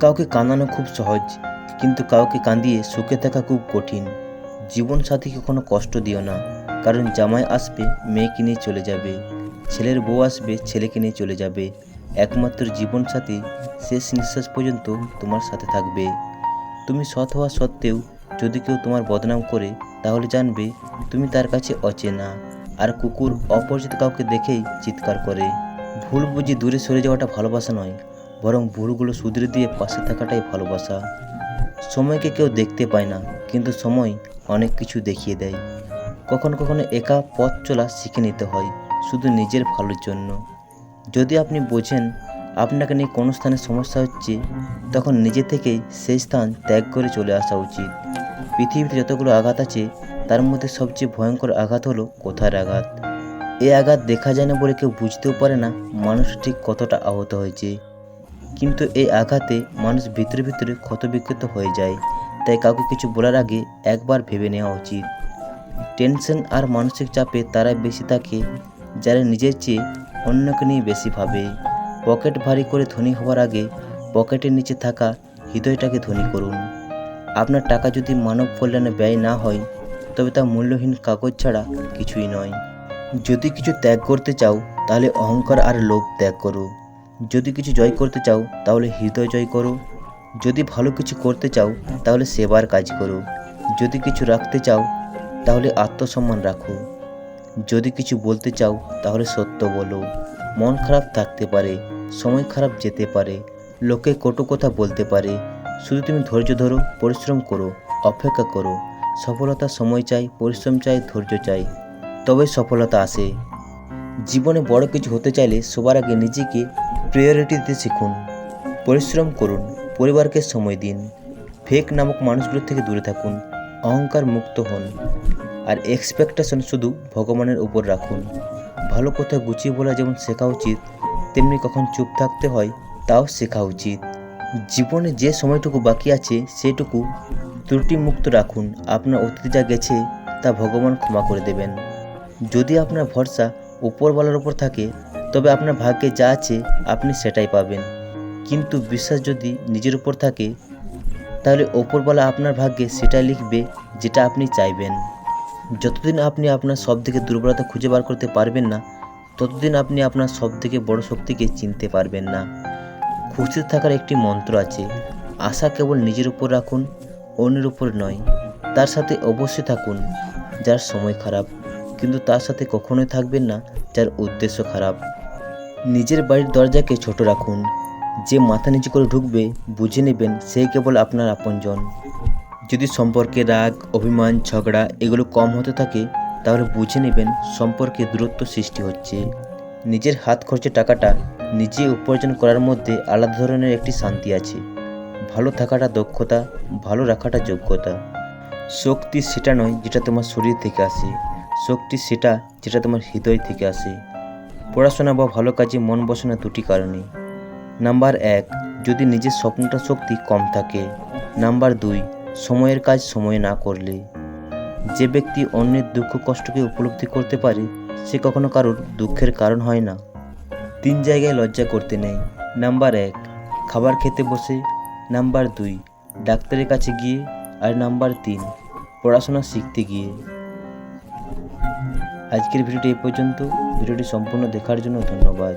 কাউকে কাঁদানো খুব সহজ, কিন্তু কাউকে কাঁদিয়ে সুখে থাকা খুব কঠিন। জীবনসাথীকে কোনো কষ্ট দিও না, কারণ জামাই আসবে মেয়েকে নিয়ে চলে যাবে, ছেলের বউ আসবে ছেলেকে নিয়ে চলে যাবে। একমাত্র জীবনসাথী শেষ নিঃশ্বাস পর্যন্ত তোমার সাথে থাকবে। তুমি সৎ হওয়া সত্ত্বেও যদি কেউ তোমার বদনাম করে, তাহলে জানবে তুমি তার কাছে অচেনা। আর কুকুর অপরিচিত কাউকে দেখেই চিৎকার করে। ভুল বুঝি দূরে সরে যাওয়াটা ভালোবাসা নয়, বরং ভুলগুলো শুধরে দিয়ে পাশে থাকাটাই ভালোবাসা। সময়কে কেউ দেখতে পায় না, কিন্তু সময় অনেক কিছু দেখিয়ে দেয়। কখনো কখনো একা পথ চলা শিখে নিতে হয়, শুধু নিজের ভালোর জন্য। যদি আপনি বোঝেন আপনাকে নিয়ে কোনো স্থানে সমস্যা হচ্ছে, তখন নিজে থেকেই সেই স্থান ত্যাগ করে চলে আসা উচিত। পৃথিবীতে যতগুলো আঘাত আছে, তার মধ্যে সবচেয়ে ভয়ঙ্কর আঘাত হলো কথার আঘাত। এই আঘাত দেখা যায় না বলে কেউ বুঝতেও পারে না মানুষ ঠিক কতটা আহত হয়েছে। কিন্তু এই আঘাতে মানুষ ভিতরে ভিতরে ক্ষতবিক্ষত হয়ে যায়। তাই কাউকে কিছু বলার আগে একবার ভেবে নেওয়া উচিত। টেনশন আর মানসিক চাপে তারা বেশি থাকে যারা নিজের চেয়ে অন্যকে নিয়ে বেশি ভাবে। পকেট ভারী করে ধনী হওয়ার আগে পকেটের নিচে থাকা হৃদয়টাকে ধনী করুন। আপনার টাকা যদি মানব কল্যাণে ব্যয় না হয়, তবে তা মূল্যহীন কাগজ ছাড়া কিছুই নয়। যদি কিছু ত্যাগ করতে চাও, তাহলে অহংকার আর লোভ ত্যাগ করো। যদি কিছু জয় করতে চাও, তাহলে হৃদয় জয় করো। যদি ভালো কিছু করতে চাও, তাহলে সেবার কাজ করো। যদি কিছু রাখতে চাও, তাহলে আত্মসম্মান রাখো। যদি কিছু বলতে চাও, তাহলে সত্য বলো। মন খারাপ থাকতে পারে, সময় খারাপ যেতে পারে, লোকে কটু কথা বলতে পারে, শুধু তুমি ধৈর্য ধরো, পরিশ্রম করো, অপেক্ষা করো। সফলতা সময় চাই, পরিশ্রম চাই, ধৈর্য চাই, তবে সফলতা আসে। জীবনে বড় কিছু হতে চাইলে সবার আগে নিজেকে প্রায়োরিটি দিতে শিখুন। পরিশ্রম করুন, পরিবারকে সময় দিন, ফেক নামক মানুষগুলোর থেকে দূরে থাকুন, অহংকার মুক্ত হন, আর এক্সপেকটেশন শুধু ভগবানের উপর রাখুন। ভালো কথা গুছিয়ে বলা যেমন শেখা উচিত, তেমনি কখন চুপ থাকতে হয় তাও শেখা উচিত। জীবনে যে সময়টুকু বাকি আছে সেটুকু ত্রুটিমুক্ত রাখুন। আপনার অতীতে যা গেছে তা ভগবান ক্ষমা করে দেবেন। যদি আপনার ভরসা উপরওয়ালার উপর থাকে, তবে আপনার ভাগ্যে যা আছে আপনি সেটাই পাবেন। কিন্তু বিশ্বাস যদি নিজের উপর থাকে, তাহলে ওপরওয়ালা আপনার ভাগ্যে সেটাই লিখবে যেটা আপনি চাইবেন। যতদিন আপনি আপনার সবথেকে দুর্বলতা খুঁজে বার করতে পারবেন না, ততদিন আপনি আপনার সবথেকে বড় শক্তিকে চিনতে পারবেন না। খুশিতে থাকার একটি মন্ত্র আছে, আশা কেবল নিজের উপর রাখুন, অন্যের উপর নয়। তার সাথে অবশ্যই থাকুন যার সময় খারাপ, কিন্তু তার সাথে কখনোই থাকবেন না যার উদ্দেশ্য খারাপ। নিজের বাড়ির দরজাকে ছোট রাখুন। যে মাথা নিচু করে ঢুকবে, বুঝে নেবেন সেই কেবল আপনার আপনজন। যদি সম্পর্কে রাগ, অভিমান, ঝগড়া এগুলো কম হতে থাকে, তাহলে বুঝে নেবেন সম্পর্কে দূরত্ব সৃষ্টি হচ্ছে। নিজের হাত খরচে টাকাটা নিজে উপার্জন করার মধ্যে আলাদা ধরনের একটি শান্তি আছে। ভালো থাকাটা দক্ষতা, ভালো রাখাটা যোগ্যতা। শক্তি সেটা নয় যেটা তোমার শরীর থেকে আসে, শক্তি সেটা যেটা তোমার হৃদয় থেকে আসে। পড়াশোনা বা ভালো কাজে মন বসে না দুটি কারণে। নাম্বার 1, যদি নিজের স্বপ্নটা শক্তি কম থাকে। নাম্বার 2, সময়ের কাজ সময়ে না করলে। যে ব্যক্তি অন্যের দুঃখ কষ্টকে উপলব্ধি করতে পারে, সে কখনো কারোর দুঃখের কারণ হয় না। 3 জায়গায় লজ্জা করতে নেই। নাম্বার 1, খাবার খেতে বসে। নাম্বার 2, ডাক্তারের কাছে গিয়ে। আর নাম্বার 3, পড়াশোনা শিখতে গিয়ে। আজকের ভিডিওটি এই পর্যন্ত। ভিডিওটি সম্পূর্ণ দেখার জন্য ধন্যবাদ।